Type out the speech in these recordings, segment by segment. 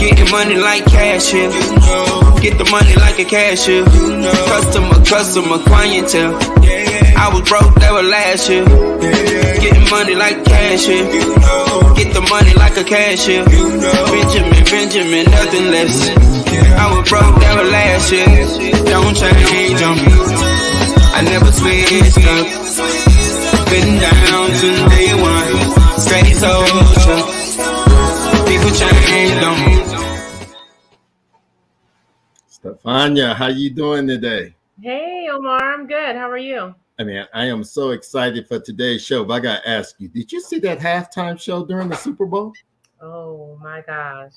Getting money like cashier. Get the money like a cashier. Customer, clientele. I was broke, that was last year. Getting money like cashier. Get the money like a cashier. Benjamin, nothing less. I was broke, that was last year. Don't change them. I never switched up. Been down since day one. Stay social. People change them. Stefania, how you doing today? Hey, Omar, I'm good. How are you? I mean, I am so excited for today's show, but I got to ask you, did you see that halftime show during the Super Bowl? Oh, my gosh.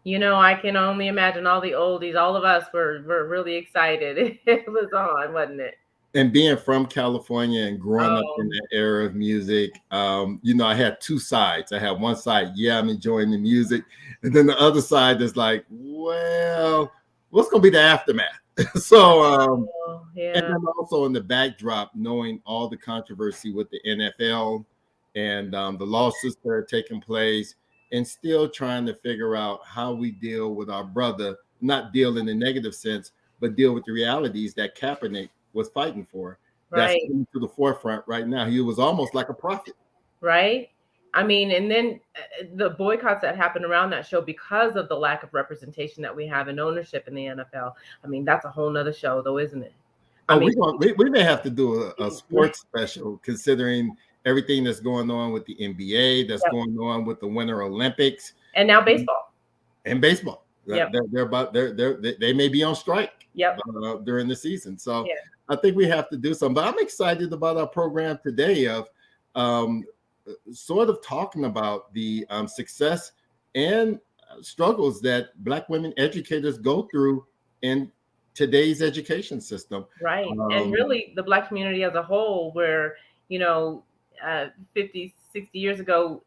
You know, I can only imagine all the oldies. All of us were really excited. It was on, wasn't it? And being from California and growing up in that era of music, you know, I had two sides. I had one side, yeah, I'm enjoying the music. And then the other side is like, well, what's going to be the aftermath? So, yeah. And then also in the backdrop, knowing all the controversy with the NFL and the lawsuits that are taking place, and still trying to figure out how we deal with our brother, not deal in the negative sense, but deal with the realities that Kaepernick was fighting for. That's coming to the forefront right now. He was almost like a prophet. Right. I mean, and then the boycotts that happened around that show because of the lack of representation that we have in ownership in the NFL. I mean, that's a whole nother show, though, isn't it? We may have to do a sports special, considering everything that's going on with the NBA, that's going on with the Winter Olympics, and now baseball. And baseball. They may be on strike during the season. So I think we have to do something. But I'm excited about our program today of sort of talking about the success and struggles that Black women educators go through in today's education system. Right. And really the Black community as a whole, where, you know, 50, 60 years ago,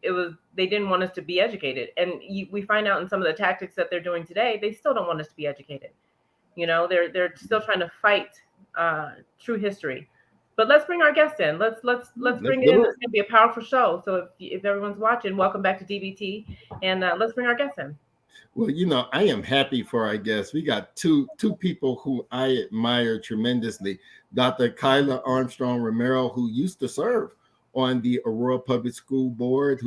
they didn't want us to be educated. And we find out in some of the tactics that they're doing today, they still don't want us to be educated. You know, they're still trying to fight true history. But let's bring our guest in. Let's bring it in. It's gonna be a powerful show. So if everyone's watching, welcome back to DBT, and let's bring our guest in. Well, you know, I am happy for our guests. We got two people who I admire tremendously. Dr. Kyla Armstrong-Romero, who used to serve on the Aurora Public School Board,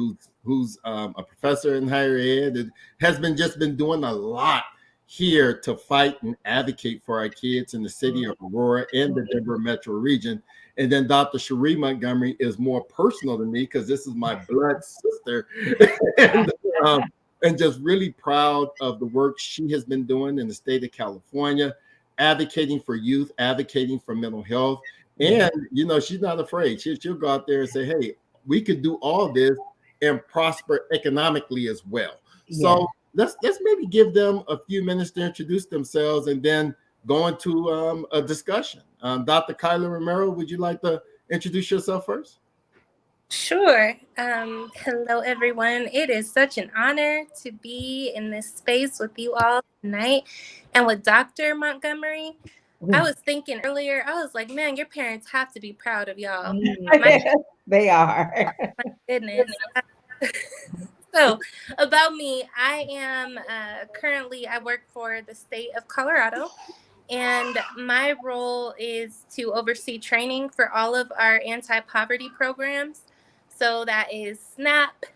who's a professor in higher ed and has been doing a lot here to fight and advocate for our kids in the city of Aurora and the Denver metro region. And then Dr. Sheree Montgomery is more personal to me because this is my blood sister. And just really proud of the work she has been doing in the state of California, advocating for youth, advocating for mental health. And, you know, she's not afraid. She'll go out there and say, hey, we could do all this and prosper economically as well. So let's maybe give them a few minutes to introduce themselves and then go into a discussion. Dr. Kyla Romero, would you like to introduce yourself first? Sure. Hello, everyone. It is such an honor to be in this space with you all tonight and with Dr. Montgomery. I was thinking earlier, I was like, man, your parents have to be proud of y'all. They are. My goodness. So about me, I am currently, I work for the state of Colorado, and my role is to oversee training for all of our anti-poverty programs. So that is SNAP,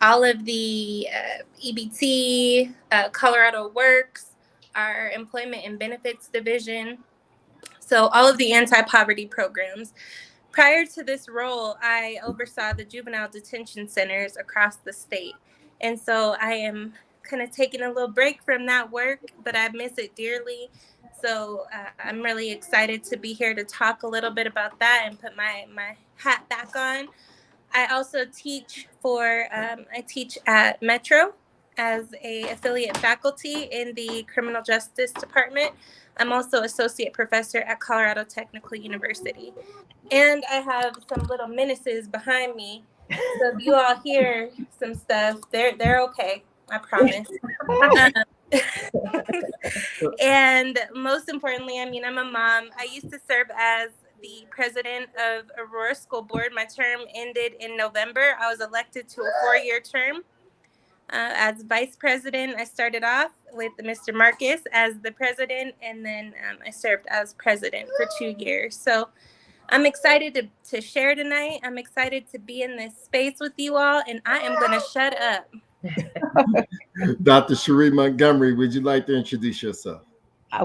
all of the EBT, Colorado Works, our Employment and Benefits Division. So all of the anti-poverty programs. Prior to this role, I oversaw the juvenile detention centers across the state. And so I am kind of taking a little break from that work, but I miss it dearly. So I'm really excited to be here to talk a little bit about that and put my hat back on. I also teach I teach at Metro as a affiliate faculty in the criminal justice department. I'm also associate professor at Colorado Technical University. And I have some little menaces behind me. So if you all hear some stuff, they're okay. I promise. And most importantly, I mean, I'm a mom. I used to serve as the president of Aurora School Board. My term ended in November. I was elected to a 4-year term. as vice president. I started off with Mr. Marcus as the president, and then I served as president for 2 years. So I'm excited to share tonight. I'm excited to be in this space with you all, and I am going to shut up. Dr. Sheree Montgomery, would you like to introduce yourself?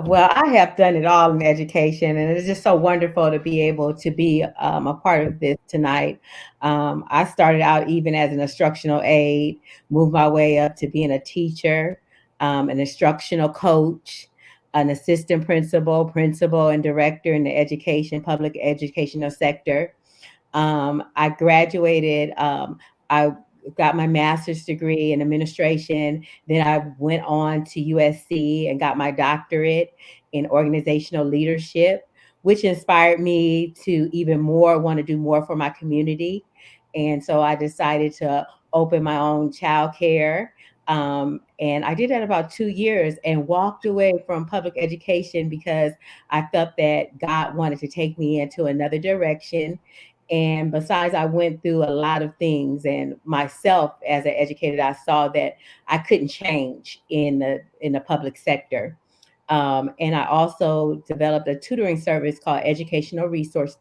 Well, I have done it all in education, and it's just so wonderful to be able to be a part of this tonight. I started out even as an instructional aide, moved my way up to being a teacher, an instructional coach, an assistant principal, and director in the public educational sector. I graduated. I got my master's degree in administration. Then I went on to USC and got my doctorate in organizational leadership, which inspired me to even more want to do more for my community. And so I decided to open my own childcare. And I did that about 2 years and walked away from public education because I felt that God wanted to take me into another direction. And besides, I went through a lot of things, and myself as an educator, I saw that I couldn't change in the public sector. And I also developed a tutoring service called Educational Resource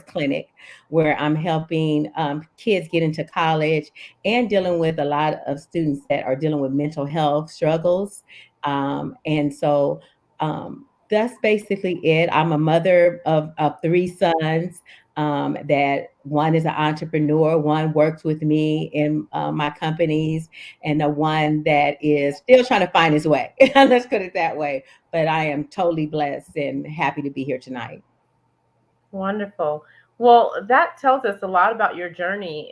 Clinic, where I'm helping kids get into college and dealing with a lot of students that are dealing with mental health struggles. And so that's basically it. I'm a mother of 3 sons. That one is an entrepreneur, one works with me in my companies, and the one that is still trying to find his way. Let's put it that way. But I am totally blessed and happy to be here tonight. Wonderful. Well, that tells us a lot about your journey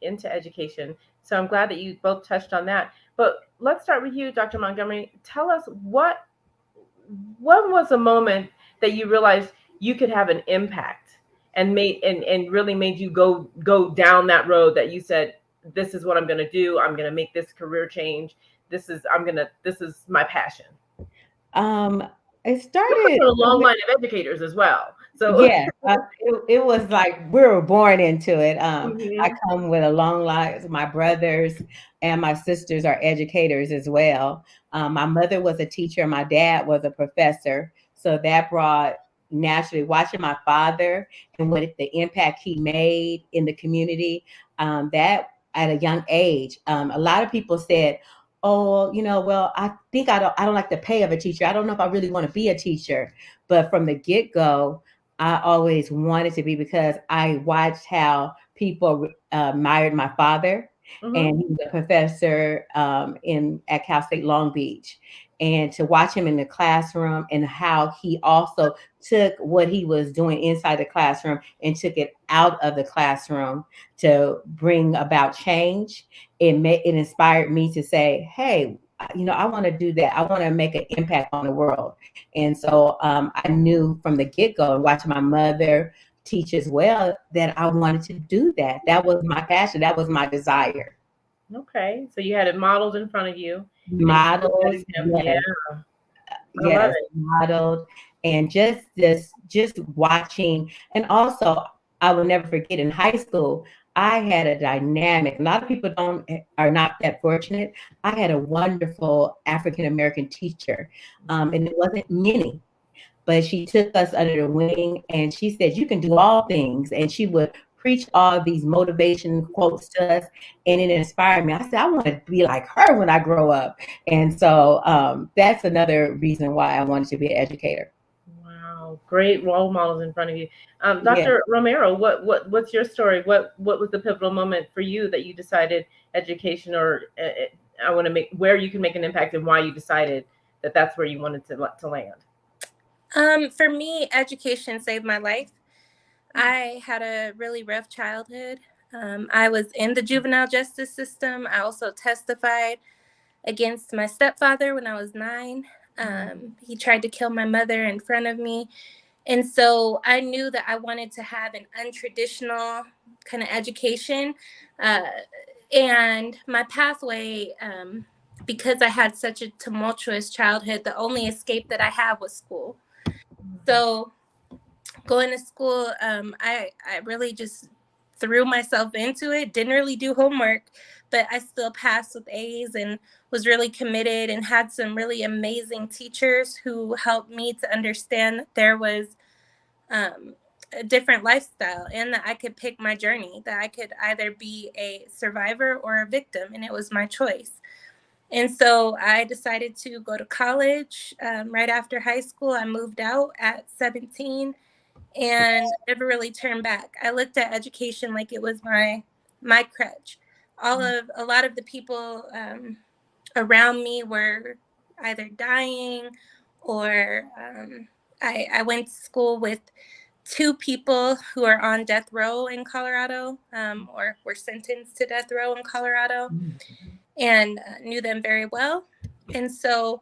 into education. So I'm glad that you both touched on that. But let's start with you, Dr. Montgomery. Tell us what was a moment that you realized you could have an impact and really made you go down that road that you said, this is what I'm going to do. I'm going to make this career change. This is my passion. It started a long line of educators as well. So yeah, it was like we were born into it. I come with a long line. My brothers and my sisters are educators as well. My mother was a teacher. My dad was a professor. So that brought naturally watching my father and what the impact he made in the community. That at a young age, a lot of people said, "Oh, well, I think I don't like the pay of a teacher. I don't know if I really want to be a teacher." But from the get-go, I always wanted to be because I watched how people admired my father, and he was a professor at Cal State Long Beach. And to watch him in the classroom and how he also took what he was doing inside the classroom and took it out of the classroom to bring about change, it inspired me to say, hey, I want to do that. I want to make an impact on the world. And so I knew from the get-go, watching my mother teach as well, that I wanted to do that. That was my passion. That was my desire. Okay. So you had it modeled in front of you. Modeled. Yeah. Yes, modeled. And just watching. And also, I will never forget in high school, I had a dynamic. A lot of people are not that fortunate. I had a wonderful African-American teacher, and it wasn't many, but she took us under the wing and she said, you can do all things. And she would preach all these motivation quotes to us, and it inspired me. I said, I want to be like her when I grow up. And so that's another reason why I wanted to be an educator. Wow, great role models in front of you. Dr. Romero, what's your story? What was the pivotal moment for you that you decided education, or I want to make where you can make an impact, and why you decided that that's where you wanted to land? For me, education saved my life. I had a really rough childhood. I was in the juvenile justice system. I also testified against my stepfather when I was 9. He tried to kill my mother in front of me. And so I knew that I wanted to have an untraditional kind of education. And my pathway, because I had such a tumultuous childhood, the only escape that I had was school. So going to school, I really just threw myself into it, didn't really do homework, but I still passed with A's and was really committed and had some really amazing teachers who helped me to understand that there was a different lifestyle and that I could pick my journey, that I could either be a survivor or a victim, and it was my choice. And so I decided to go to college right after high school. I moved out at 17 and never really turned back. I looked at education like it was my crutch. A lot of the people around me were either dying or I went to school with two people who are on death row in Colorado or were sentenced to death row in Colorado and knew them very well. And so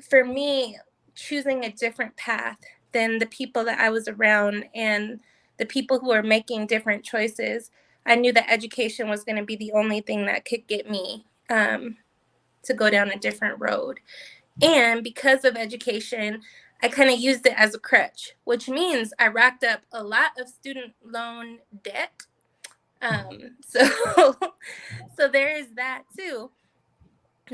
for me, choosing a different path than the people that I was around and the people who are making different choices, I knew that education was going to be the only thing that could get me to go down a different road. And because of education, I kind of used it as a crutch, which means I racked up a lot of student loan debt. So there is that too.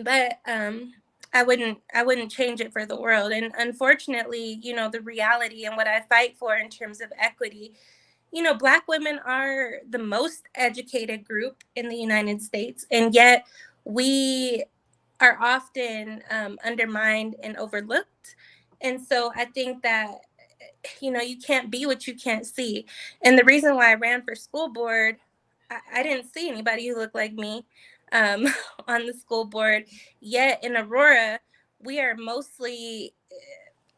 But I wouldn't change it for the world. And unfortunately, the reality and what I fight for in terms of equity, Black women are the most educated group in the United States, and yet we are often undermined and overlooked. And so I think that, you can't be what you can't see. And the reason why I ran for school board, I didn't see anybody who looked like me on the school board. Yet in Aurora, we are mostly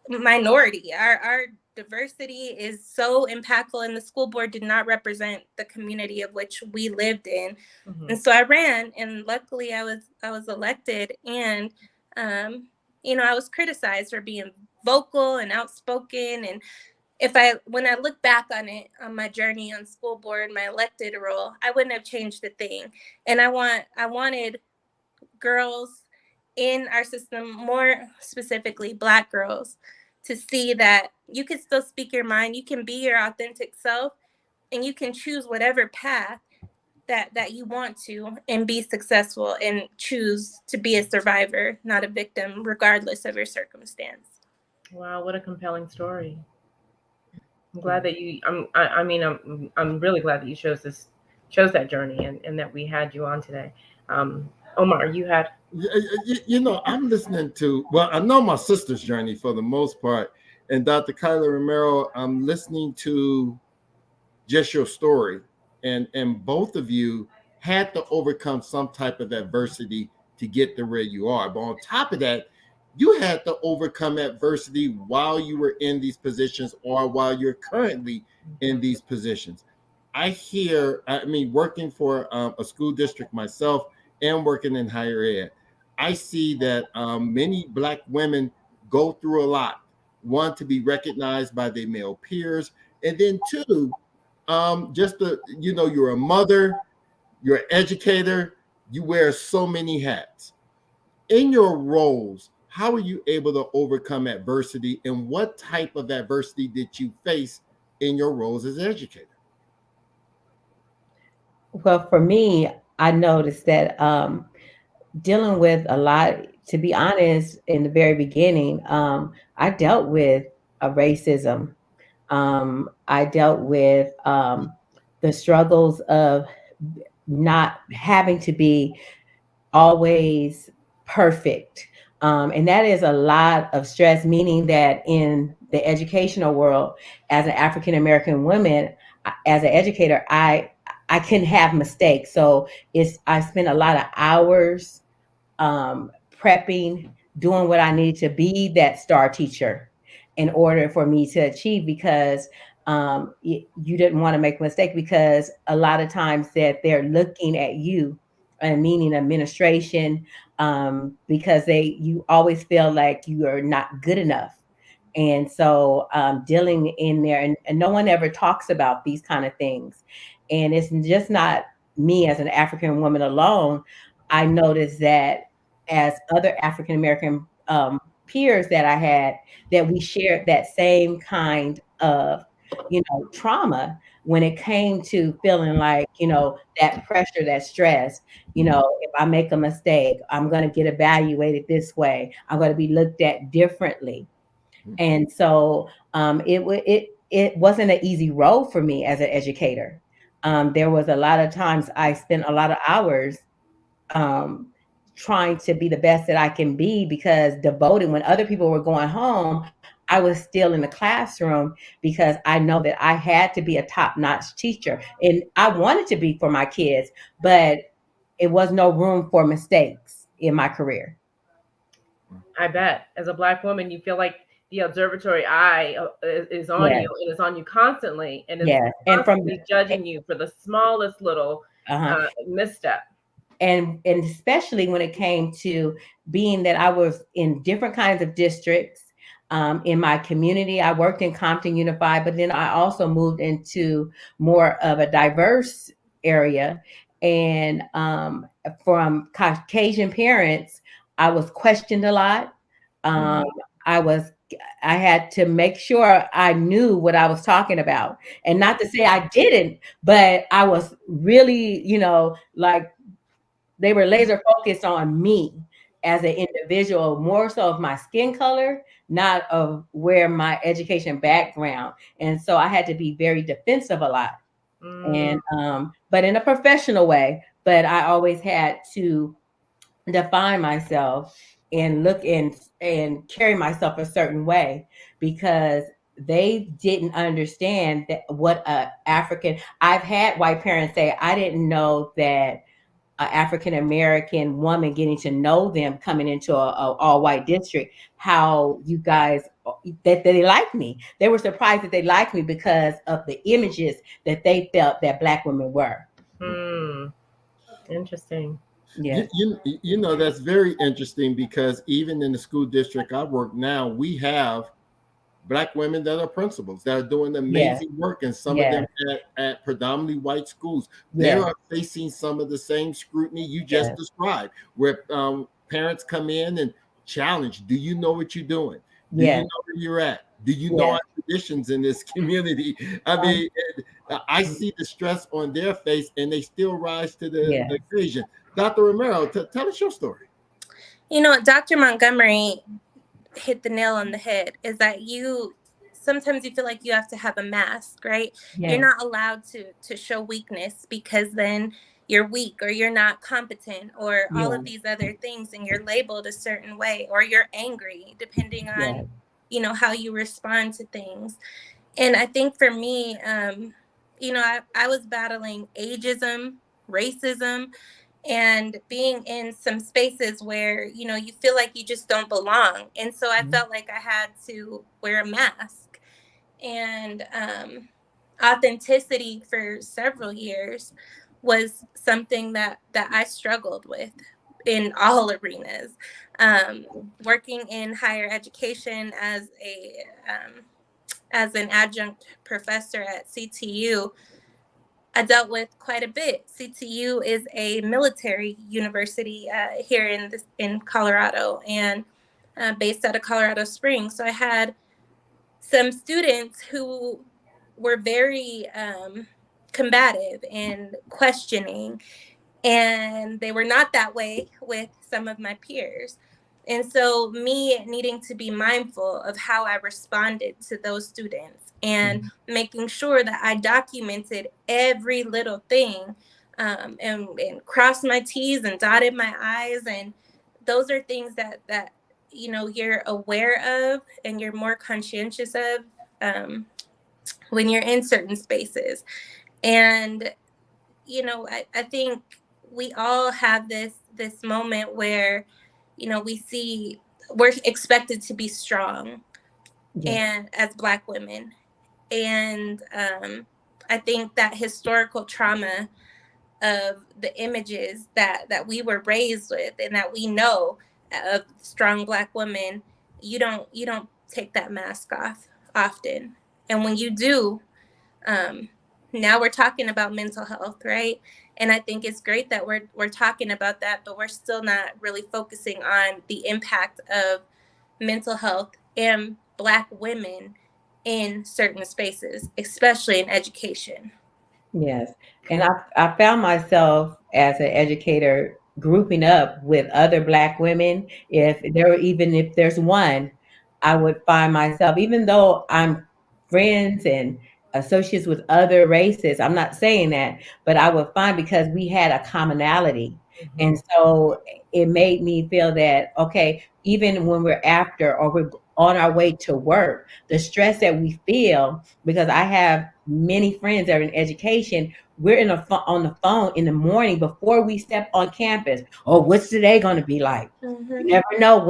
minority. Our diversity is so impactful, and the school board did not represent the community of which we lived in. Mm-hmm. And so I ran, and luckily I was elected. And I was criticized for being vocal and outspoken. And when I look back on it, on my journey on school board, my elected role, I wouldn't have changed a thing. And I wanted girls in our system, more specifically Black girls, to see that you can still speak your mind, you can be your authentic self, and you can choose whatever path that you want to and be successful, and choose to be a survivor, not a victim, regardless of your circumstance. Wow, what a compelling story. I'm glad that I'm really glad that you chose that journey and that we had you on today. Omar, you had. I'm listening to, I know my sister's journey for the most part, and Dr. Kyla Romero, I'm listening to just your story, and both of you had to overcome some type of adversity to get to where you are. But on top of that, you had to overcome adversity while you were in these positions or while you're currently in these positions. Working for a school district myself and working in higher ed, I see that many Black women go through a lot. One, to be recognized by their male peers, and then two, you're a mother, you're an educator, you wear so many hats. In your roles, how are you able to overcome adversity, and what type of adversity did you face in your roles as an educator? Well, for me, I noticed that dealing with a lot, to be honest, in the very beginning, I dealt with a racism. I dealt with the struggles of not having to be always perfect. And that is a lot of stress, meaning that in the educational world, as an African-American woman, as an educator, I couldn't have mistakes. So I spent a lot of hours prepping, doing what I needed to be that star teacher in order for me to achieve, because you didn't want to make a mistake, because a lot of times that they're looking at you, and meaning administration, because you always feel like you are not good enough. And so dealing in there, and no one ever talks about these kind of things. And it's just not me as an African woman alone. I noticed that as other African American peers that I had, that we shared that same kind of trauma when it came to feeling like, that pressure, that stress. If I make a mistake, I'm going to get evaluated this way. I'm going to be looked at differently. And so it wasn't an easy role for me as an educator. There was a lot of times I spent a lot of hours um, trying to be the best that I can be, because devoted when other people were going home, I was still in the classroom, because I know that I had to be a top-notch teacher, and I wanted to be for my kids, but it was no room for mistakes in my career. I bet as a Black woman, you feel like the observatory eye is on Yes. you, and it's on you constantly, and it's Yes. And from constantly judging you for the smallest little misstep. And especially when it came to being that I was in different kinds of districts in my community. I worked in Compton Unified, but then I also moved into more of a diverse area. And from Caucasian parents, I was questioned a lot. I had to make sure I knew what I was talking about, and not to say I didn't, but I was really, like, they were laser focused on me as an individual, more so of my skin color, not of where my education background. And so I had to be very defensive a lot. And but in a professional way. But I always had to define myself and look and carry myself a certain way, because they didn't understand that what a African. I've had white parents say, I didn't know that African American woman, getting to know them coming into a all white district, how you guys that they like me. They were surprised that they liked me because of the images that they felt that Black women were. Interesting. Yeah. That's very interesting, because even in the school district I work now, we have Black women that are principals that are doing amazing work, and some of them at predominantly white schools. They are facing some of the same scrutiny you just described, where parents come in and challenge, do you know what you're doing? Do you know where you're at? Do you know our traditions in this community? I mean, I see the stress on their face, and they still rise to the occasion. Dr. Romero, tell us your story. Dr. Montgomery hit the nail on the head, is that sometimes you feel like you have to have a mask, right? You're not allowed to show weakness, because then you're weak, or you're not competent, or all of these other things, and you're labeled a certain way, or you're angry, depending on how you respond to things. And I think for me, I was battling ageism, racism, and being in some spaces where, you feel like you just don't belong. And so I felt like I had to wear a mask. And authenticity for several years was something that I struggled with in all arenas. Working in higher education as an adjunct professor at CTU, I dealt with quite a bit. CTU is a military university here in Colorado, and based out of Colorado Springs. So I had some students who were very combative and questioning, and they were not that way with some of my peers. And so me needing to be mindful of how I responded to those students, and making sure that I documented every little thing, and crossed my T's and dotted my I's. And those are things that you're aware of, and you're more conscientious of when you're in certain spaces. And I think we all have this moment where we're expected to be strong, and as Black women. And I think that historical trauma of the images that we were raised with, and that we know of strong Black women, you don't take that mask off often. And when you do, now we're talking about mental health, right? And I think it's great that we're talking about that, but we're still not really focusing on the impact of mental health and Black women in certain spaces, especially in education. Yes. And I found myself as an educator grouping up with other Black women. Even if there's one, I would find myself, even though I'm friends and associates with other races, I'm not saying that, but I would find because we had a commonality. And so it made me feel that, okay, even when we're after or we're on our way to work, the stress that we feel, because I have many friends that are in education, we're on the phone in the morning before we step on campus. Oh, what's today going to be like? You never know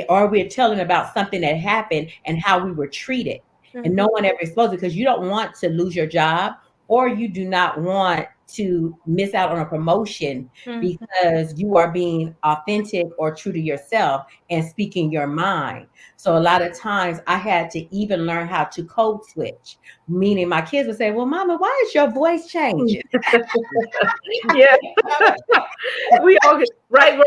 or we're telling about something that happened and how we were treated. And no one ever exposed it because you don't want to lose your job or you do not want to miss out on a promotion because you are being authentic or true to yourself and speaking your mind. So a lot of times I had to even learn how to code switch, meaning my kids would say, well, Mama, why is your voice changing? Yeah. We're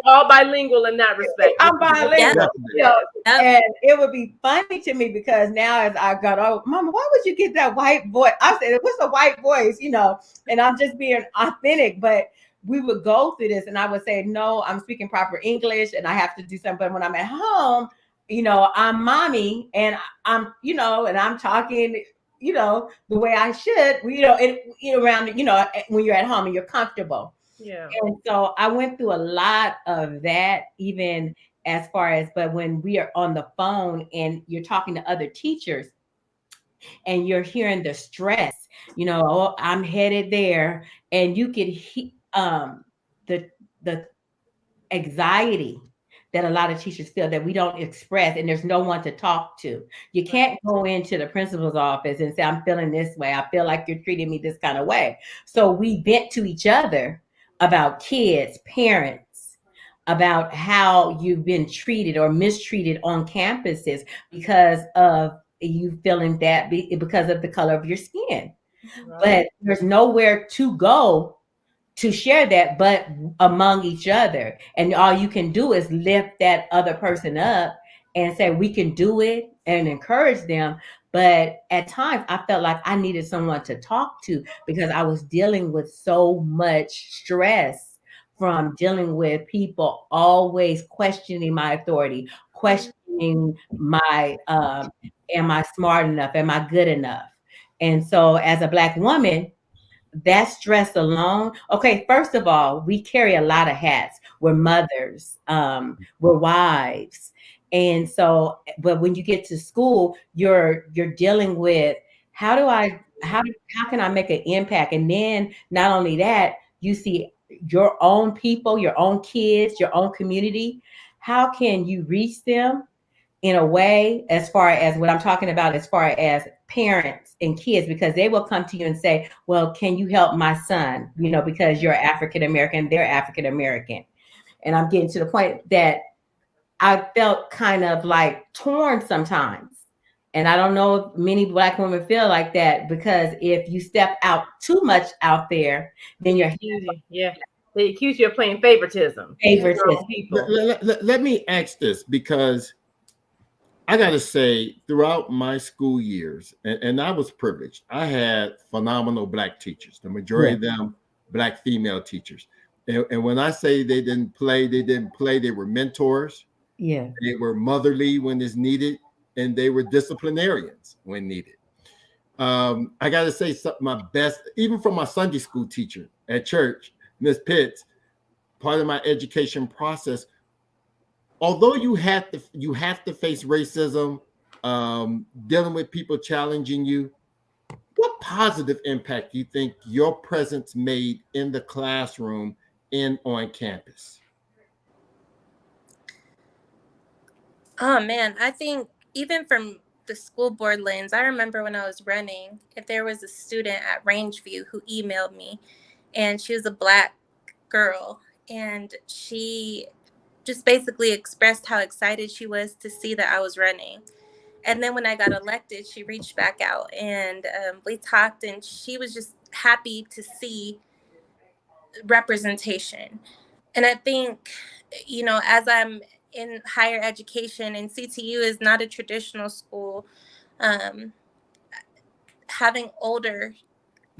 all bilingual in that respect. I'm bilingual. Yep. And it would be funny to me because now as I got old, Mama, why would you get that white voice? I said, what's a white voice? And I'm just being authentic. But we would go through this and I would say, no, I'm speaking proper English and I have to do something. But when I'm at home, I'm mommy and and I'm talking, the way I should, around, when you're at home and you're comfortable. Yeah. And so I went through a lot of that, even as far as, but when we are on the phone and you're talking to other teachers and you're hearing the stress, oh, I'm headed there, and you could the the anxiety that a lot of teachers feel that we don't express, and there's no one to talk to. You can't go into the principal's office and say, I'm feeling this way. I feel like you're treating me this kind of way. So we vent to each other about kids, parents, about how you've been treated or mistreated on campuses because of you feeling that because of the color of your skin. Right. But there's nowhere to go to share that but among each other. And all you can do is lift that other person up and say, we can do it, and encourage them. But at times I felt like I needed someone to talk to because I was dealing with so much stress from dealing with people always questioning my authority, questioning my, am I smart enough? Am I good enough? And so as a Black woman, that stress alone. Okay, first of all, we carry a lot of hats. We're mothers, we're wives. And so, but when you get to school, you're dealing with how can I make an impact? And then not only that, you see your own people, your own kids, your own community. How can you reach them in a way, as far as what I'm talking about, as far as parents and kids, because they will come to you and say, well, can you help my son? Because you're African American, they're African American. And I'm getting to the point that I felt kind of like torn sometimes. And I don't know if many Black women feel like that, because if you step out too much out there, then you're they accuse you of playing favoritism. Let me ask this, because I got to say, throughout my school years, and I was privileged, I had phenomenal Black teachers, the majority of them Black female teachers. And when I say they didn't play, they were mentors. Yeah. They were motherly when it's needed, and they were disciplinarians when needed. I got to say, my best, even from my Sunday school teacher at church, Miss Pitts, part of my education process, although you have to face racism, dealing with people challenging you, what positive impact do you think your presence made in the classroom and on campus? Oh man, I think even from the school board lens, I remember when I was running, if there was a student at Rangeview who emailed me, and she was a Black girl, and she just basically expressed how excited she was to see that I was running. And then when I got elected, she reached back out, and we talked, and she was just happy to see representation. And I think, as I'm in higher education, and CTU is not a traditional school, having older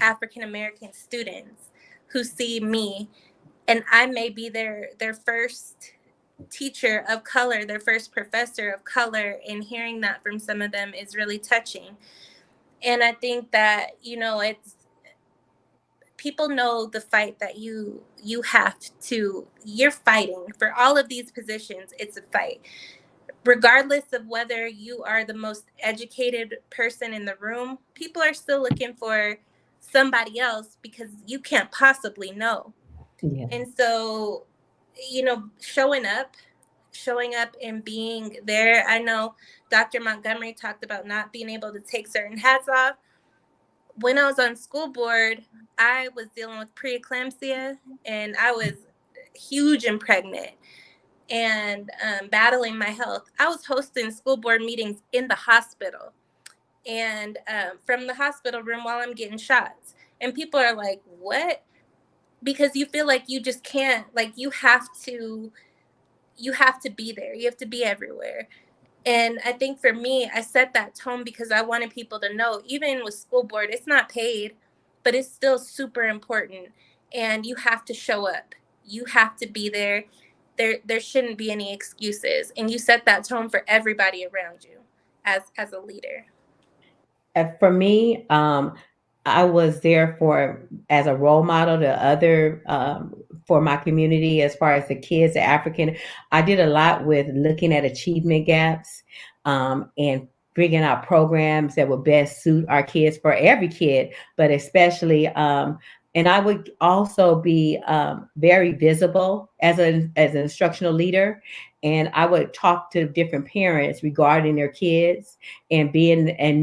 African American students who see me, and I may be their first teacher of color, their first professor of color, and hearing that from some of them is really touching. And I think that, it's, people know the fight that you have to, you're fighting for all of these positions. It's a fight, regardless of whether you are the most educated person in the room. People are still looking for somebody else because you can't possibly know. Yeah. And so, showing up and being there. I know Dr. Montgomery talked about not being able to take certain hats off. When I was on school board, I was dealing with preeclampsia, and I was huge and pregnant and battling my health. I was hosting school board meetings in the hospital, and from the hospital room while I'm getting shots. And people are like, what? Because you feel like you just can't, like you have to be there. You have to be everywhere. And I think for me, I set that tone because I wanted people to know, even with school board, it's not paid, but it's still super important. And you have to show up. You have to be there. There shouldn't be any excuses. And you set that tone for everybody around you as a leader. For me, I was there as a role model to other for my community as far as the kids, the African. I did a lot with looking at achievement gaps and bringing out programs that would best suit our kids, for every kid, but especially. And I would also be very visible as an instructional leader, and I would talk to different parents regarding their kids and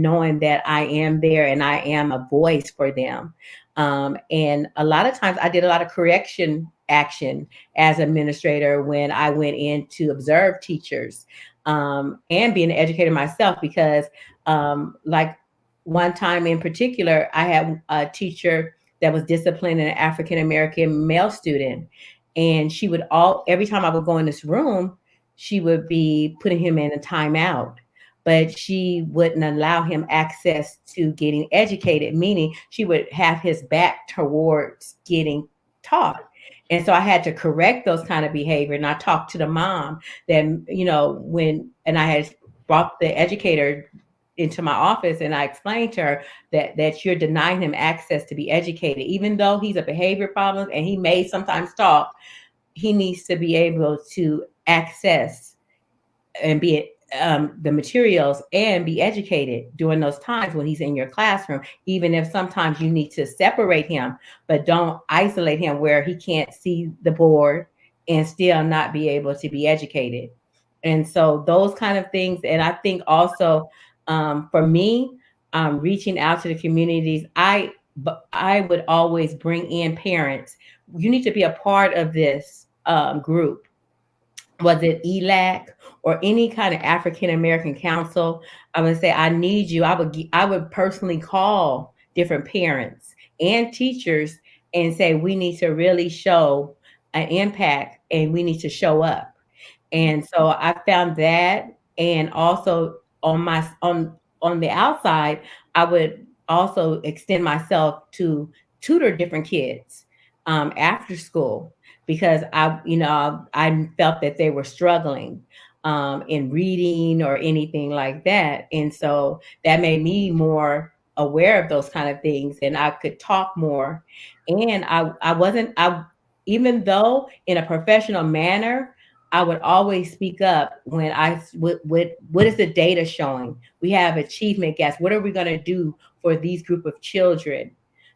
knowing that I am there and I am a voice for them. And a lot of times I did a lot of correction action as administrator when I went in to observe teachers and being an educator myself, because like one time in particular, I had a teacher that was disciplining an African American male student. And she would every time I would go in this room, she would be putting him in a timeout, but she wouldn't allow him access to getting educated, meaning she would have his back towards getting taught. And so I had to correct those kind of behavior. And I talked to the mom that, and I had brought the educator into my office, and I explained to her that you're denying him access to be educated. Even though he's a behavior problem and he may sometimes talk, he needs to be able to access and be the materials and be educated during those times when he's in your classroom, even if sometimes you need to separate him, but don't isolate him where he can't see the board and still not be able to be educated. And so those kind of things. And I think also for me, reaching out to the communities, I would always bring in parents. You need to be a part of this group. Was it ELAC or any kind of African American council? I would say, I need you. I would personally call different parents and teachers and say, we need to really show an impact and we need to show up. And so I found that. And also on the outside, I would also extend myself to tutor different kids after school, because I felt that they were struggling in reading or anything like that. And so that made me more aware of those kind of things, and I could talk more. And even though in a professional manner, I would always speak up when what is the data showing? We have achievement gaps. What are we going to do for these group of children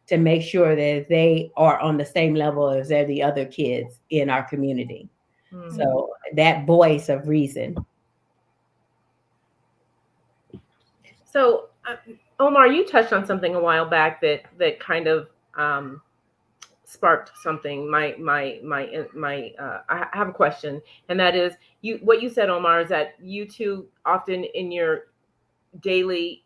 to make sure that they are on the same level as the other kids in our community? Mm-hmm. So that voice of reason. So, Omar, you touched on something a while back that kind of sparked something. I have a question, and that is, what you said, Omar, is that you two often in your daily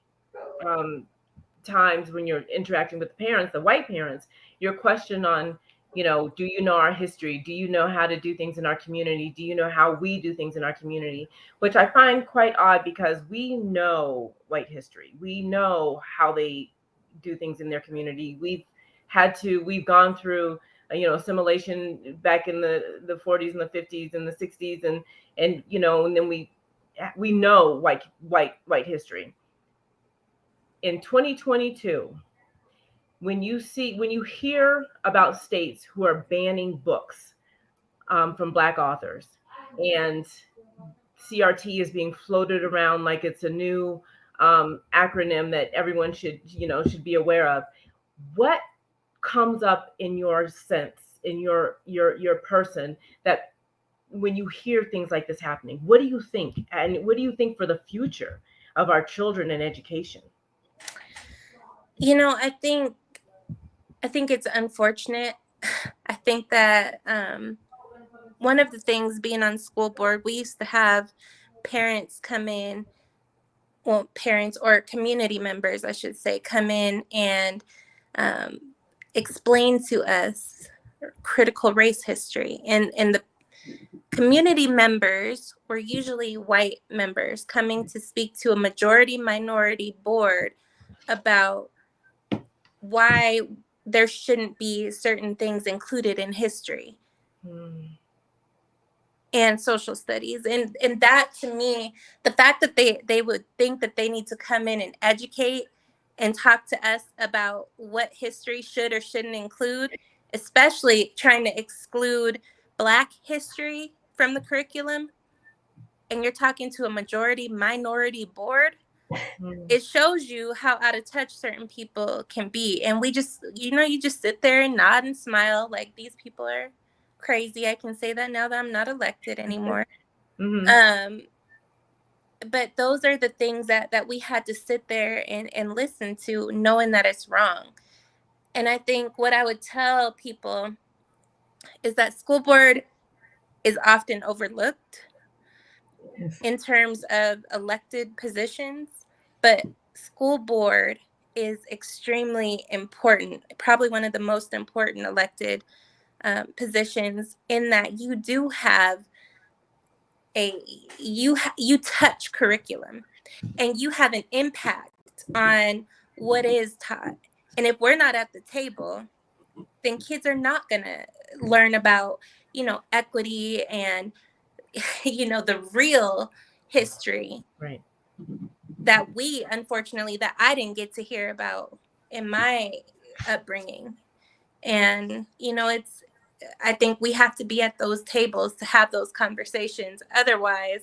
times when you're interacting with the parents, the white parents, your question on, do you know our history? Do you know how to do things in our community? Do you know how we do things in our community? Which I find quite odd, because we know white history. We know how they do things in their community. We've gone through assimilation back in the 40s and the 50s and the 60s, and then we know white history. In 2022, when you hear about states who are banning books from Black authors, and CRT is being floated around like it's a new acronym that everyone should be aware of, what comes up in your sense, in your person, that when you hear things like this happening, what do you think? And what do you think for the future of our children and education? I think it's unfortunate. I think that one of the things, being on school board, we used to have parents come in, well, parents or community members, I should say, come in and explain to us critical race history. And the community members were usually white members coming to speak to a majority minority board about why there shouldn't be certain things included in history and social studies. And that, to me, the fact that they would think that they need to come in and educate and talk to us about what history should or shouldn't include, especially trying to exclude Black history from the curriculum, and you're talking to a majority minority board, it shows you how out of touch certain people can be. And we just, you just sit there and nod and smile like these people are crazy. I can say that now that I'm not elected anymore. But those are the things that we had to sit there and listen to, knowing that it's wrong. And I think what I would tell people is that school board is often overlooked in terms of elected positions, but school board is extremely important, probably one of the most important elected positions, in that you do have you touch curriculum and you have an impact on what is taught. And if we're not at the table, then kids are not going to learn about, equity and, the real history, right, that that I didn't get to hear about in my upbringing. And, I think we have to be at those tables to have those conversations. Otherwise,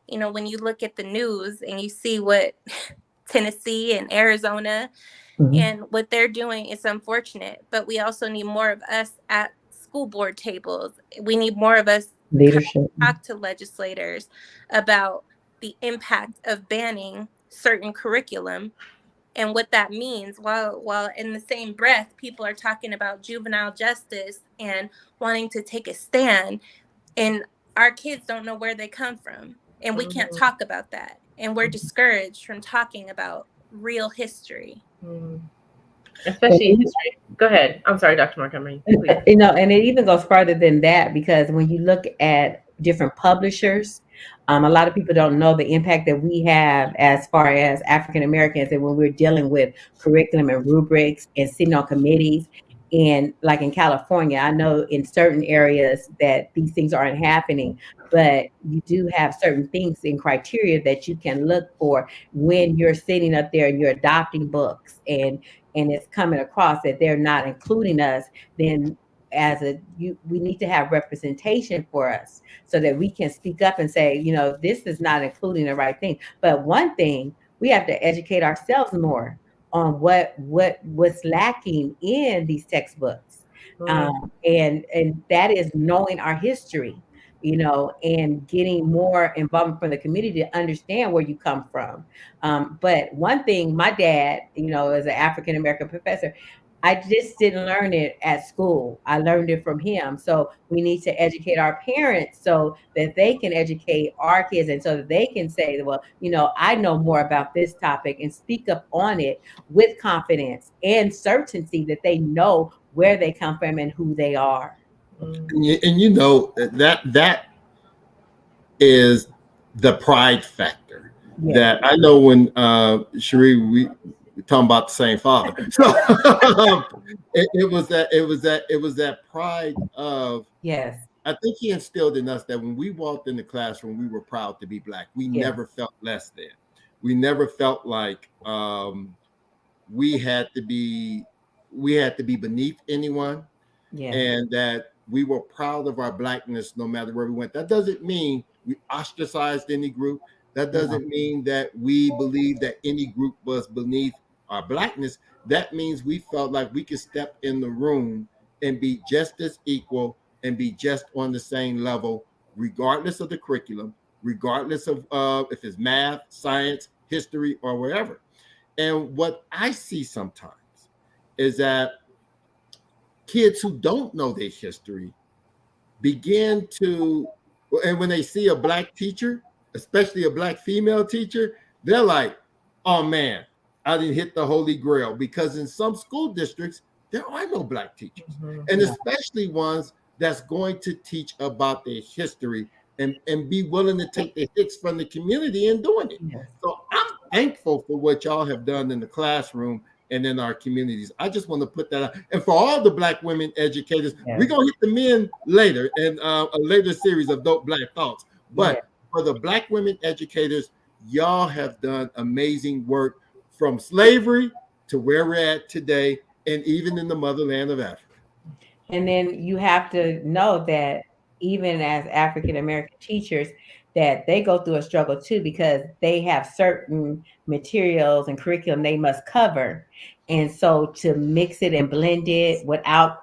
when you look at the news and you see what Tennessee and Arizona and what they're doing, it's unfortunate. But we also need more of us at school board tables. We need more of us leadership. Talk to legislators about the impact of banning certain curriculum and what that means, while in the same breath people are talking about juvenile justice and wanting to take a stand, and our kids don't know where they come from, and we can't talk about that, and we're discouraged from talking about real history. Especially history. Go ahead. I'm sorry, Dr. Montgomery. Please. And it even goes further than that, because when you look at different publishers, a lot of people don't know the impact that we have as far as African Americans, and when we're dealing with curriculum and rubrics and sitting on committees. And like in California, I know in certain areas that these things aren't happening, but you do have certain things in criteria that you can look for when you're sitting up there and you're adopting books, and it's coming across that they're not including us. Then we need to have representation for us so that we can speak up and say, this is not including the right thing. But one thing, we have to educate ourselves more on what's lacking in these textbooks. And that is knowing our history, and getting more involvement from the community to understand where you come from. But one thing, my dad, as an African American professor, I just didn't learn it at school. I learned it from him. So we need to educate our parents so that they can educate our kids, and so that they can say, well, I know more about this topic, and speak up on it with confidence and certainty that they know where they come from and who they are. And that is the pride factor. That I know when Cheree, we talking about the same father. So it was that pride of, Yes. I think he instilled in us that when we walked in the classroom, we were proud to be Black. We never felt less than. We never felt like we had to be beneath anyone, and that we were proud of our Blackness no matter where we went. That doesn't mean we ostracized any group. That doesn't mean that we believed that any group was beneath our Blackness. That means we felt like we could step in the room and be just as equal and be just on the same level, regardless of the curriculum, regardless of if it's math, science, history, or wherever. And what I see sometimes is that kids who don't know their history begin to, and when they see a Black teacher, especially a Black female teacher, they're like, oh man, I didn't hit the Holy Grail, because in some school districts, there are no Black teachers, and especially ones that's going to teach about their history and be willing to take the hits from the community in doing it. So I'm thankful for what y'all have done in the classroom and in our communities. I just want to put that out. And for all the Black women educators, we're going to hit the men later in a later series of Dope Black Thoughts. But for the Black women educators, y'all have done amazing work from slavery to where we're at today, and even in the motherland of Africa. And then you have to know that even as African American teachers, that they go through a struggle too, because they have certain materials and curriculum they must cover. And so to mix it and blend it without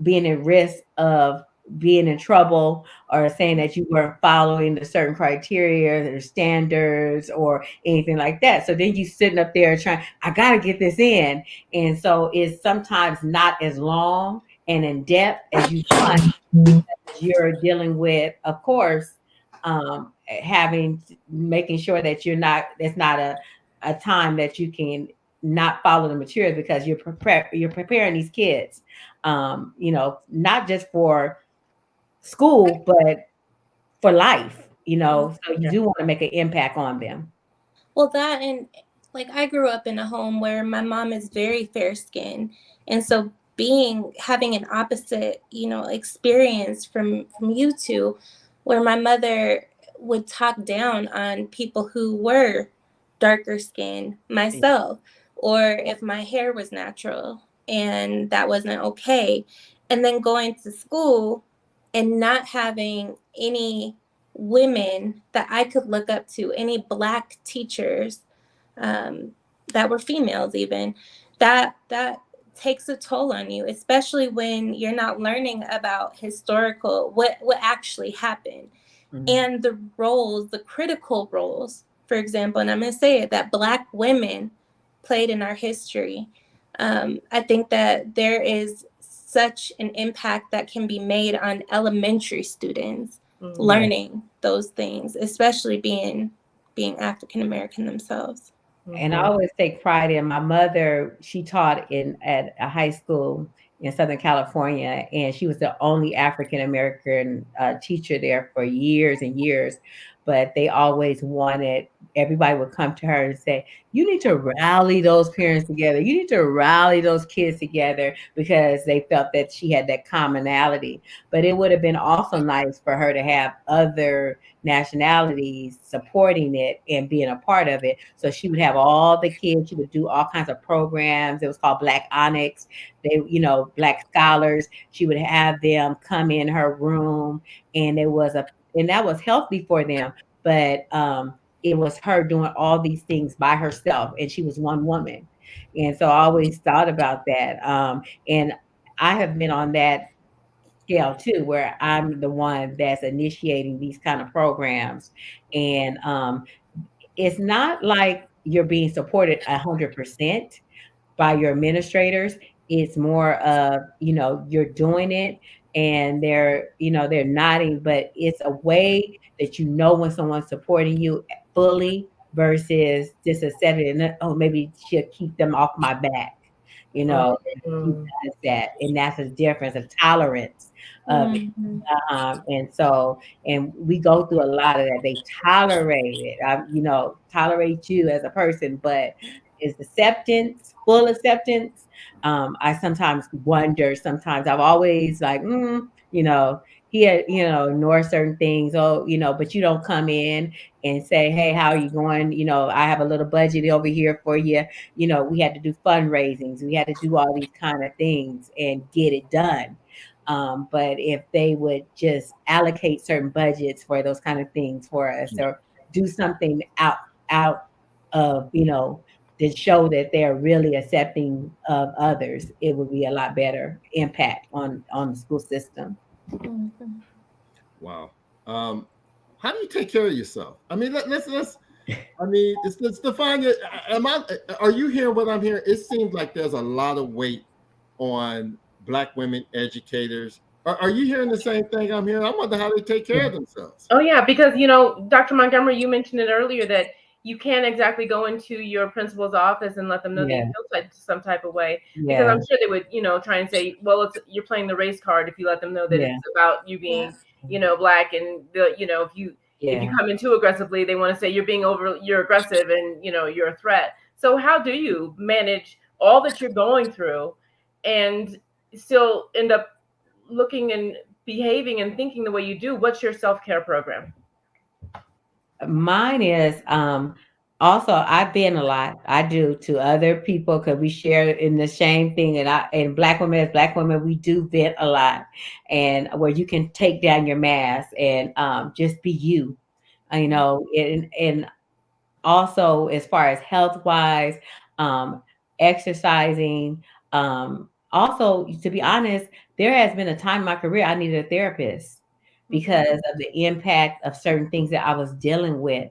being at risk of being in trouble or saying that you weren't following the certain criteria or standards or anything like that. So then you sitting up there trying, I got to get this in. And so it's sometimes not as long and in depth as you want, because you're dealing with, of course, making sure that it's not a time that you can not follow the materials, because you're preparing these kids, not just for school, but for life, so you do want to make an impact on them. Well, that, and like I grew up in a home where my mom is very fair skinned. And so having an opposite, experience from you two, where my mother would talk down on people who were darker skinned, myself, or if my hair was natural and that wasn't okay. And then going to school and not having any women that I could look up to, any Black teachers that were females even, that takes a toll on you, especially when you're not learning about what actually happened. And the roles, the critical roles, for example, and I'm going to say it, that Black women played in our history. I think that there is such an impact that can be made on elementary students learning those things, especially being African American themselves. And I always take pride in my mother. She taught at a high school in Southern California, and she was the only African American teacher there for years and years. But they always everybody would come to her and say, you need to rally those parents together. You need to rally those kids together, because they felt that she had that commonality. But it would have been also nice for her to have other nationalities supporting it and being a part of it. So she would have all the kids, she would do all kinds of programs. It was called Black Onyx. Black scholars. She would have them come in her room, and that was healthy for them. But it was her doing all these things by herself, and she was one woman. And so I always thought about that. And I have been on that scale too, where I'm the one that's initiating these kind of programs. And it's not like you're being supported 100% by your administrators. It's more of, you're doing it, and they're nodding, but it's a way that when someone's supporting you fully versus just a set it and, oh, maybe she'll keep them off my back, he does that. And that's a difference of tolerance of it. And we go through a lot of that. They tolerate it, tolerate you as a person, but is acceptance, full acceptance. I sometimes wonder. Sometimes I've always like, he had, ignore certain things. Oh, but you don't come in and say, hey, how are you going? I have a little budget over here for you. We had to do fundraisings. We had to do all these kind of things and get it done. But if they would just allocate certain budgets for those kind of things for us, or do something out of, to show that they're really accepting of others, it would be a lot better impact on the school system. Mhm. Wow. How do you take care of yourself? I mean, let's. I mean, let's define it. Are you hearing what I'm hearing? It seems like there's a lot of weight on Black women educators. Are you hearing the same thing I'm hearing? I wonder how they take care of themselves. Oh yeah, because Dr. Montgomery, you mentioned it earlier that you can't exactly go into your principal's office and let them know that you feel some type of way, because I'm sure they would, try and say, well, you're playing the race card if you let them know that it's about you being, Black, and if you come in too aggressively, they want to say you're aggressive and you're a threat. So how do you manage all that you're going through and still end up looking and behaving and thinking the way you do? What's your self-care program? Mine is also I vent a lot. I do to other people because we share in the same thing. And Black women, as Black women, we do vent a lot, and where you can take down your mask and just be you. And also as far as health wise, exercising. Also, to be honest, there has been a time in my career I needed a therapist because of the impact of certain things that I was dealing with.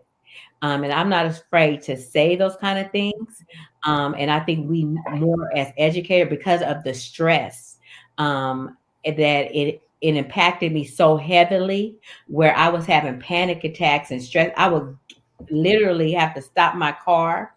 And I'm not afraid to say those kind of things. And I think we more as educators, because of the stress, that it impacted me so heavily, where I was having panic attacks and stress. I would literally have to stop my car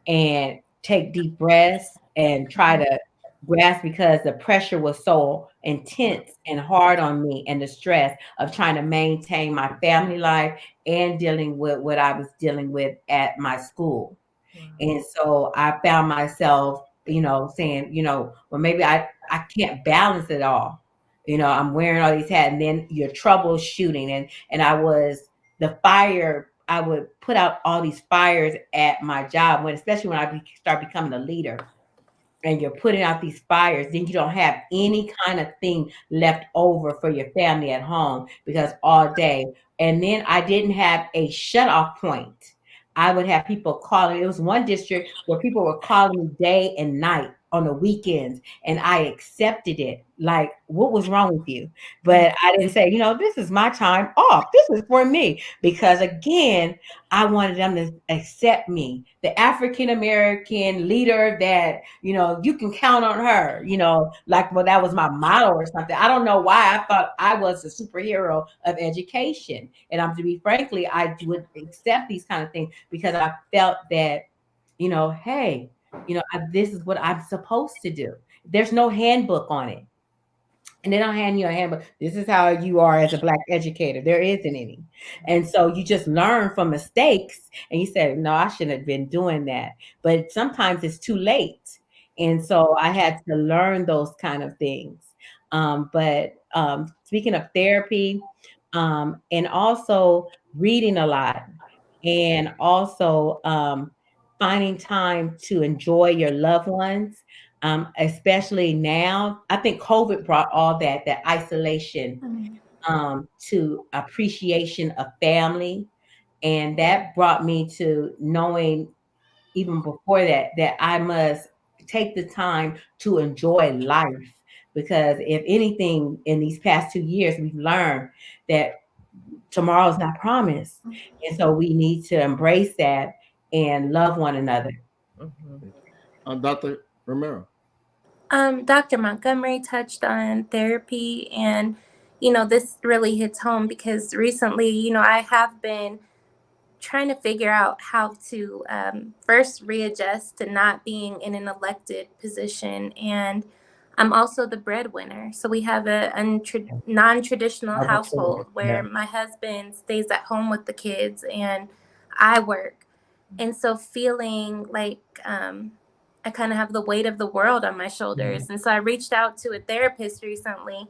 and take deep breaths and try to grasp, because the pressure was so intense and hard on me, and the stress of trying to maintain my family life and dealing with what I was dealing with at my school. And so I found myself, saying, well, maybe I can't balance it all. I'm wearing all these hats, and then you're troubleshooting. And the fire, I would put out all these fires at my job, especially when I start becoming a leader, and you're putting out these fires, then you don't have any kind of thing left over for your family at home, because all day. And then I didn't have a shut off point. I would have people calling. It was one district where people were calling me day and night on the weekends, and I accepted it. Like, what was wrong with you? But I didn't say, this is my time off. This is for me. Because again, I wanted them to accept me, the African American leader that, you can count on her, like, well, that was my motto or something. I don't know why I thought I was the superhero of education. And to be frankly, I would accept these kind of things because I felt that, hey, this is what I'm supposed to do. There's no handbook on it. And then I'll hand you a handbook. This is how you are as a Black educator. There isn't any. And so you just learn from mistakes, and you say, no, I shouldn't have been doing that. But sometimes it's too late. And so I had to learn those kind of things. But speaking of therapy, and also reading a lot, and also finding time to enjoy your loved ones, especially now. I think COVID brought all that isolation, to appreciation of family. And that brought me to knowing, even before that I must take the time to enjoy life. Because if anything, in these past 2 years, we've learned that tomorrow's not promised. And so we need to embrace that and love one another. Dr. Romero. Dr. Montgomery touched on therapy, and this really hits home because recently, I have been trying to figure out how to first readjust to not being in an elected position. And I'm also the breadwinner. So we have a non-traditional household where my husband stays at home with the kids and I work. And so feeling like I kind of have the weight of the world on my shoulders. And so I reached out to a therapist recently,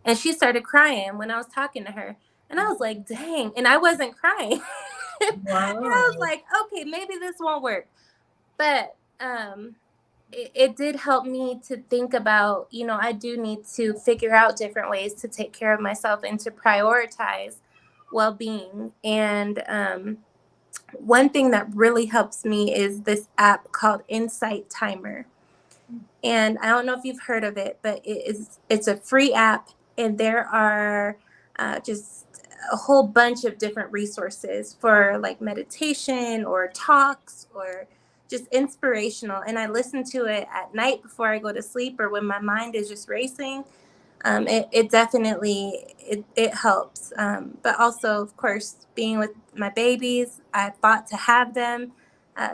and she started crying when I was talking to her. And I was like, dang. And I wasn't crying. Wow. And I was like, okay, maybe this won't work. But it did help me to think about, I do need to figure out different ways to take care of myself and to prioritize well-being. And one thing that really helps me is this app called Insight Timer. And I don't know if you've heard of it, but it's a free app, and there are just a whole bunch of different resources for like meditation or talks or just inspirational. And I listen to it at night before I go to sleep or when my mind is just racing. It definitely it helps. But also, of course, being with my babies, I fought to have them.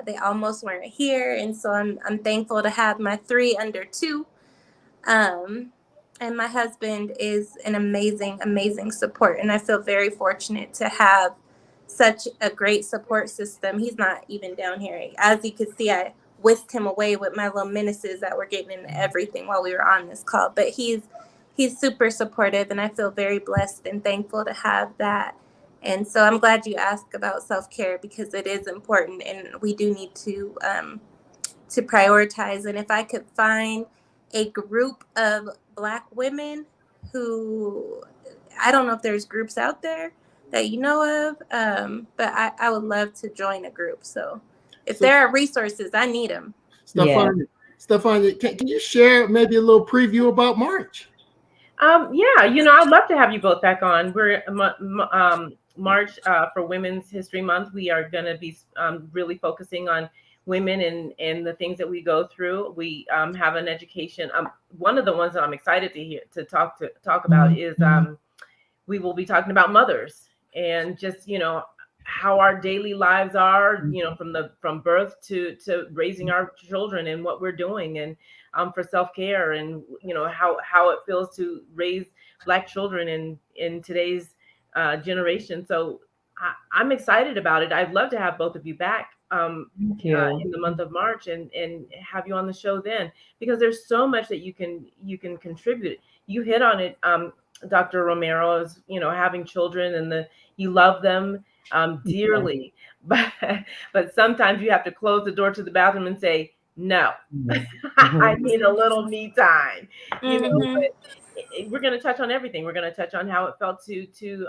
They almost weren't here, and so I'm thankful to have my 3 under 2. And my husband is an amazing support, and I feel very fortunate to have such a great support system. He's not even down here. As you can see, I whisked him away with my little menaces that were getting into everything while we were on this call. But he's super supportive, and I feel very blessed and thankful to have that. And so I'm glad you asked about self-care, because it is important, and we do need to prioritize. And if I could find a group of Black women who, I don't know if there's groups out there that you know of, but I would love to join a group. So if there are resources, I need them. Stefan, can you share maybe a little preview about March? Yeah, I'd love to have you both back on. We're March for Women's History Month. We are going to be really focusing on women and the things that we go through. We have an education. One of the ones that I'm excited to talk about is we will be talking about mothers and just how our daily lives are, from birth to raising our children and what we're doing, and for self-care, and how it feels to raise Black children in today's generation. So I'm excited about it. I'd love to have both of you back in the month of March and have you on the show then, because there's so much that you can contribute. You hit on it, Dr. Romero, is having children, and you love them dearly, but sometimes you have to close the door to the bathroom and say, no, I need a little me time. But we're going to touch on everything. We're going to touch on how it felt to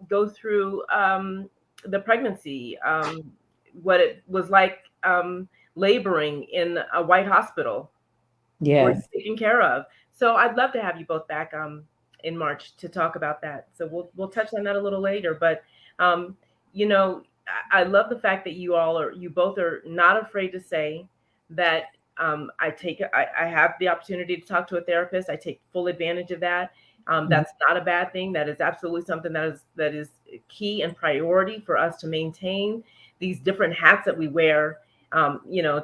go through the pregnancy, what it was like laboring in a white hospital, or taken care of. So I'd love to have you both back in March to talk about that. So we'll touch on that a little later. But I love the fact that you both are not afraid to say that I have the opportunity to talk to a therapist. I take full advantage of that. That's not a bad thing. That is absolutely something that is key and priority for us to maintain these different hats that we wear.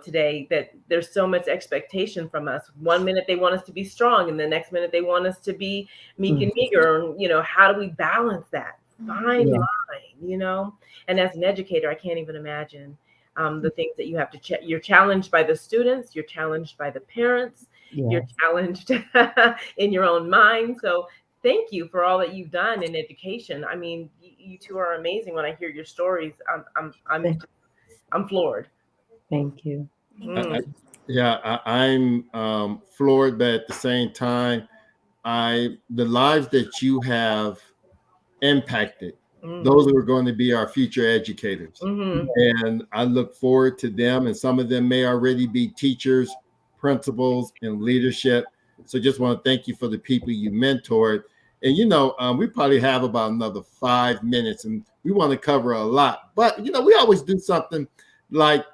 Today, that there's so much expectation from us. One minute they want us to be strong, and the next minute they want us to be meek and meager. How do we balance that fine line? And as an educator, I can't even imagine the things that you have to you're challenged by the students, you're challenged by the parents, you're challenged in your own mind. So thank you for all that you've done in education. I mean, you two are amazing. When I hear your stories, I'm floored. Thank you. I'm floored, but at the same time, the lives that you have impacted, those are going to be our future educators. And I look forward to them, and some of them may already be teachers, principals, and leadership. So just want to thank you for the people you mentored. And we probably have about another 5 minutes, and we want to cover a lot. But we always do something like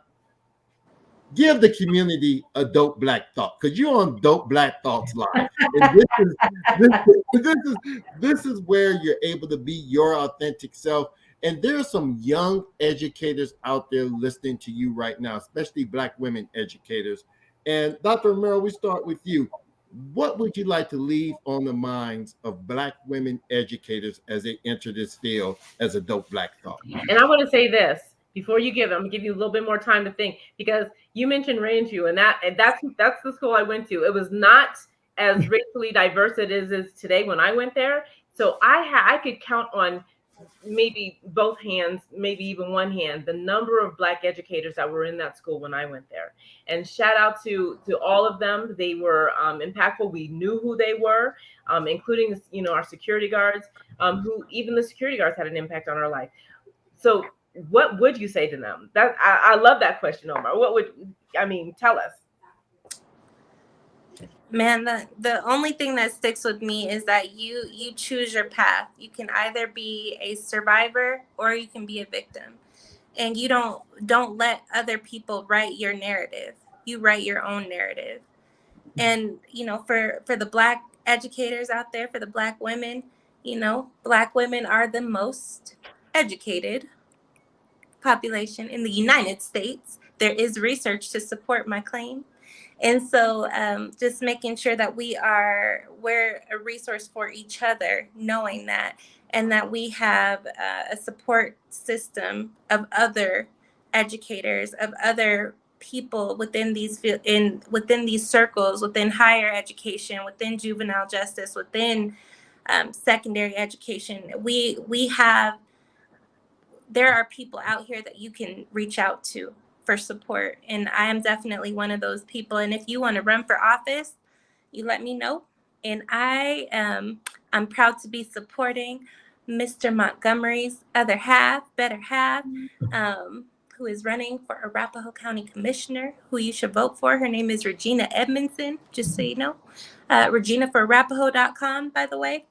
give the community a dope Black thought, because you're on Dope Black Thoughts Live. And this is where you're able to be your authentic self. And there are some young educators out there listening to you right now, especially Black women educators. And Dr. Romero, we start with you. What would you like to leave on the minds of Black women educators as they enter this field as a dope Black thought? And I want to say this, before you give, I'm gonna give you a little bit more time to think, because you mentioned Ranju, and that's the school I went to. It was not as racially diverse it is today when I went there. So I could count on maybe both hands, maybe even one hand, the number of Black educators that were in that school when I went there. And shout out to all of them. They were impactful. We knew who they were, including our security guards, who even the security guards had an impact on our life. So what would you say to them? That I love that question, Omar. Tell us. Man, the only thing that sticks with me is that you choose your path. You can either be a survivor or you can be a victim. And you don't let other people write your narrative. You write your own narrative. And for the Black educators out there, for the Black women, Black women are the most educated population in the United States. There is research to support my claim. And so just making sure that we're a resource for each other, knowing that, and that we have a support system of other educators, of other people within these circles, within higher education, within juvenile justice, within secondary education. There are people out here that you can reach out to for support. And I am definitely one of those people. And if you want to run for office, you let me know. And I'm proud to be supporting Mr. Montgomery's other half, better half, who is running for Arapahoe County Commissioner, who you should vote for. Her name is Regina Edmondson, just so you know. ReginaForArapahoe.com, by the way.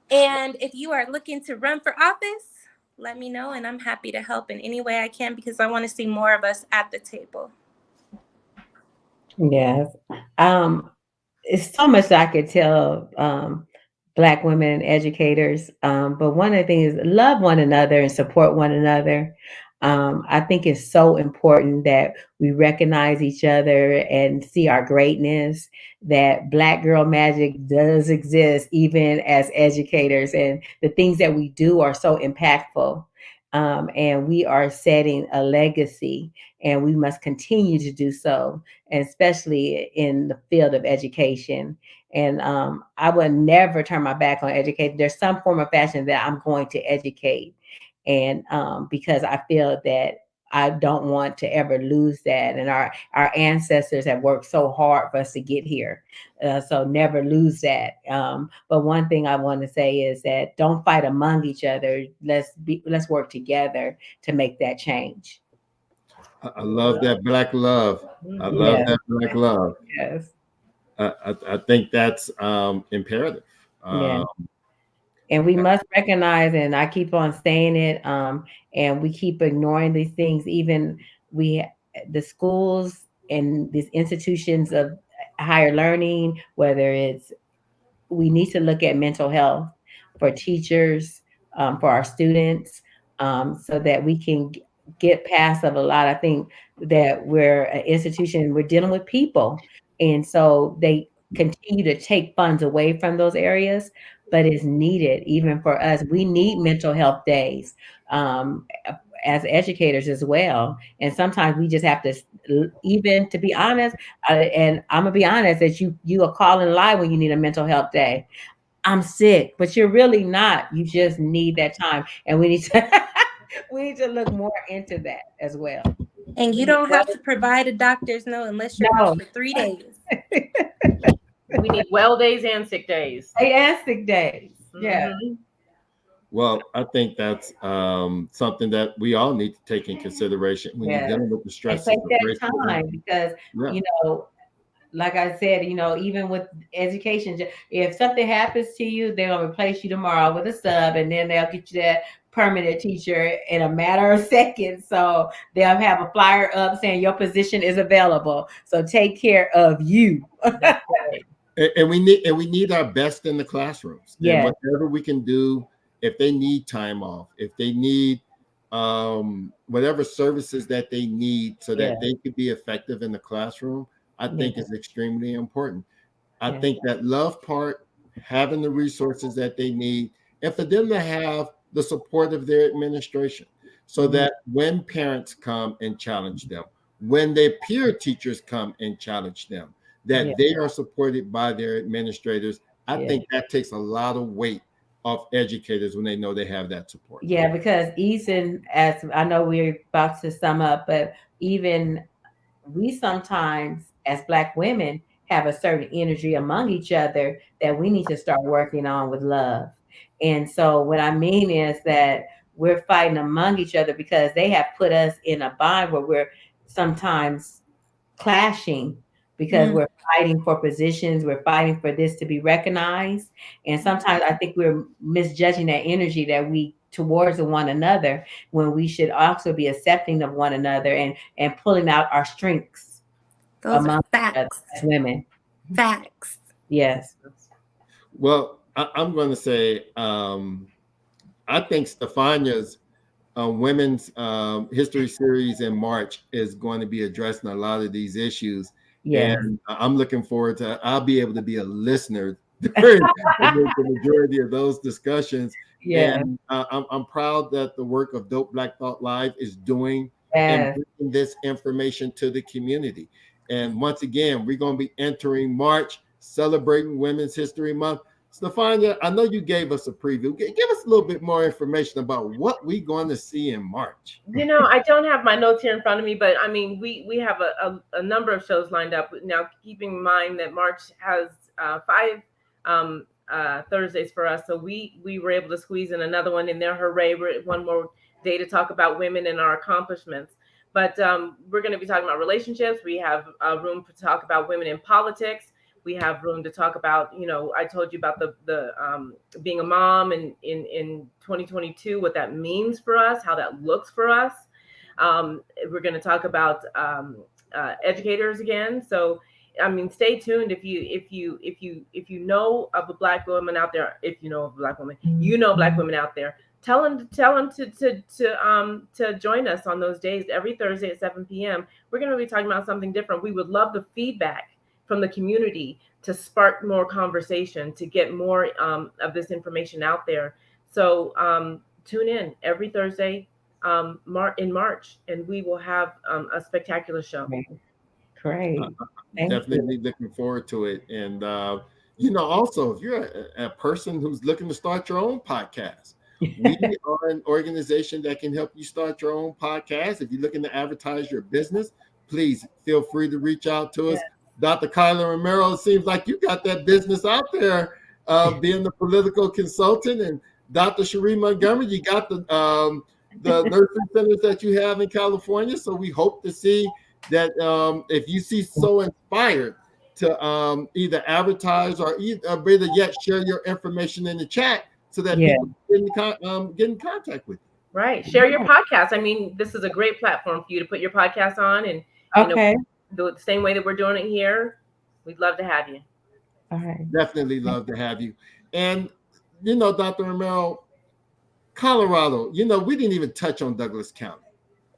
And if you are looking to run for office, let me know, and I'm happy to help in any way I can, because I want to see more of us at the table. Yes. It's so much I could tell Black women educators, but one of the things is love one another and support one another. I think it's so important that we recognize each other and see our greatness, that Black girl magic does exist even as educators, and the things that we do are so impactful. And we are setting a legacy, and we must continue to do so, especially in the field of education. And I would never turn my back on education. There's some form of fashion that I'm going to educate. And because I feel that I don't want to ever lose that. And our ancestors have worked so hard for us to get here. So never lose that. But one thing I want to say is that don't fight among each other. Let's work together to make that change. I love that Black love. I love that Black love. Yes. I think that's imperative. Yeah. And we must recognize, and I keep on saying it, and we keep ignoring these things. Even the schools and these institutions of higher learning, whether it's, we need to look at mental health for teachers, for our students, so that we can get past of a lot. I think that we're an institution, we're dealing with people, and so they continue to take funds away from those areas, but it's needed even for us. We need mental health days as educators as well. And sometimes we just have to, even to be honest, and I'm gonna be honest, that you will call and lie when you need a mental health day. I'm sick, but you're really not. You just need that time, and we need to we need to look more into that as well. And you don't have to provide a doctor's note unless you're out for 3 days. We need well days and sick days. And sick days. Yeah. Mm-hmm. Well, I think that's something that we all need to take in consideration when you're dealing with the stresses. Take that time, because like I said, even with education, if something happens to you, they're gonna replace you tomorrow with a sub, and then they'll get you that permanent teacher in a matter of seconds. So they'll have a flyer up saying your position is available. So take care of you. And we need our best in the classrooms. Yeah. And whatever we can do, if they need time off, if they need whatever services that they need so that they could be effective in the classroom, I think is extremely important. I think that love part, having the resources that they need, and for them to have the support of their administration. so that when parents come and challenge them, when their peer teachers come and challenge them, that they are supported by their administrators. I think that takes a lot of weight off educators when they know they have that support. Yeah, because even as I know we're about to sum up, but even we sometimes as Black women have a certain energy among each other that we need to start working on with love. And so what I mean is that we're fighting among each other because they have put us in a bind where we're sometimes clashing because we're fighting for positions, we're fighting for this to be recognized. And sometimes I think we're misjudging that energy that we towards one another when we should also be accepting of one another and pulling out our strengths. Those are facts. As women. Facts. Yes. Well, I'm going to say, I think Stefania's women's history series in March is going to be addressing a lot of these issues. Yes. And I'm looking forward to, I'll be able to be a listener during the majority of those discussions. Yeah. And I'm proud that the work of Dope Black Thought Live is doing and bringing this information to the community. And once again, we're going to be entering March, celebrating Women's History Month. Stefania, I know you gave us a preview. Give us a little bit more information about what we're going to see in March. You know, I don't have my notes here in front of me, but I mean, we have a number of shows lined up. Now, keeping in mind that March has 5 Thursdays for us, so we were able to squeeze in another one in there. Hooray! We're one more day to talk about women and our accomplishments. But we're going to be talking about relationships. We have room to talk about women in politics. We have room to talk about, you know, I told you about the being a mom in 2022, what that means for us, how that looks for us. We're going to talk about educators again. So, I mean, stay tuned. If you know of a Black woman out there, if you know of a Black woman, you know Black women out there, tell them to join us on those days every Thursday at 7 p.m. We're going to be talking about something different. We would love the feedback from the community to spark more conversation, to get more of this information out there. So tune in every Thursday in March, and we will have a spectacular show. Great. Definitely looking forward to it. And, you know, also, if you're a person who's looking to start your own podcast, we are an organization that can help you start your own podcast. If you're looking to advertise your business, please feel free to reach out to us. Dr. Kyla Romero, it seems like you got that business out there, being the political consultant. And Dr. Sheree Montgomery, you got the nursing centers that you have in California. So we hope to see that if you see so inspired to either advertise or better yet, share your information in the chat so that people get in contact with you. Right. Share your podcast. I mean, this is a great platform for you to put your podcast on, and you know, do it the same way that we're doing it here. We'd love to have you. All right. Definitely love to have you. And, you know, Dr. Romero, Colorado, you know, we didn't even touch on Douglas County.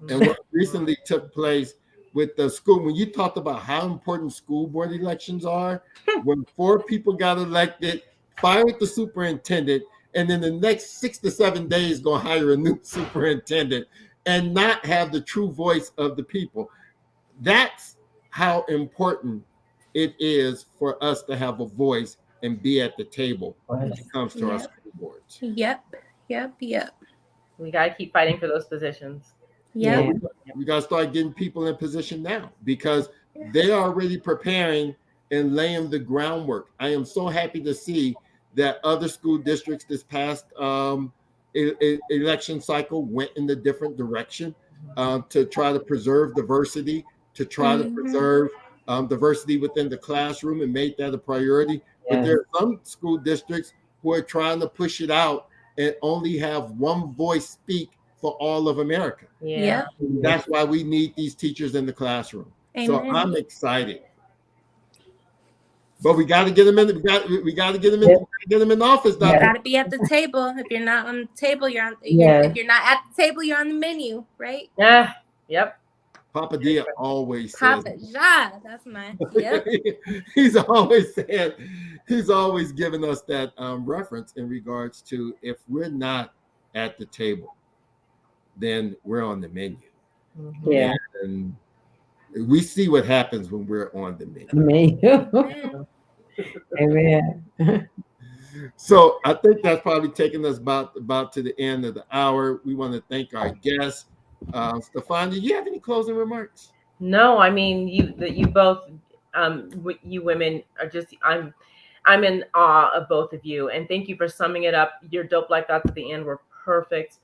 And what recently took place with the school, when you talked about how important school board elections are, when 4 people got elected, fired the superintendent, and then the next 6 to 7 days go hire a new superintendent and not have the true voice of the people. That's how important it is for us to have a voice and be at the table when it comes to our school boards. Yep. We got to keep fighting for those positions. Yeah. We got to start getting people in position now because they are already preparing and laying the groundwork. I am so happy to see that other school districts this past election cycle went in a different direction to try to preserve diversity, to try to preserve diversity within the classroom and made that a priority. But there are some school districts who are trying to push it out and only have one voice speak for all of America. Yeah. That's why we need these teachers in the classroom. Amen. So I'm excited. But we got to get them in. We got to get them in. Get them in office. You got to be at the table. If you're not on the table, you're on. If you're not at the table, you're on the menu, right? Yeah. Yep. Papa Dia always Papa says. Ja, that's mine. Yep. He's always saying. He's always giving us that reference in regards to if we're not at the table, then we're on the menu. Yeah. And we see what happens when we're on the menu. Menu. Amen. So I think that's probably taking us about to the end of the hour. We want to thank our guests. Stefan, do you have any closing remarks? No, I mean, you both, you women are just, I'm in awe of both of you, and thank you for summing it up. Your dope like thoughts at the end were perfect.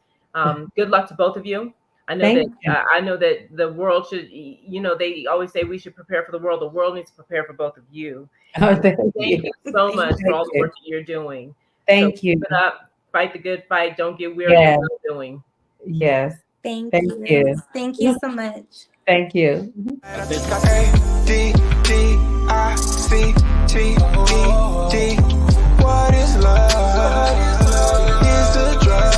Good luck to both of you. I know that the world should, they always say we should prepare for the world. The world needs to prepare for both of you. Oh, thank you so much for all the work that you're doing. Thank you. Keep it up. Fight the good fight. Don't get weary of what you're doing. Yes. Thank you. Thank you so much. Thank you. A-D-D-I-C-T-E-D. What is love? It's a drug.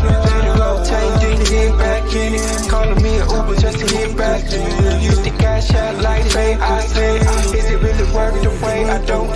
Let it rotate, then you get back in it. Calling me an Uber just to get back in it. Use the cash out like fake. I say, is it really worth the wait? I don't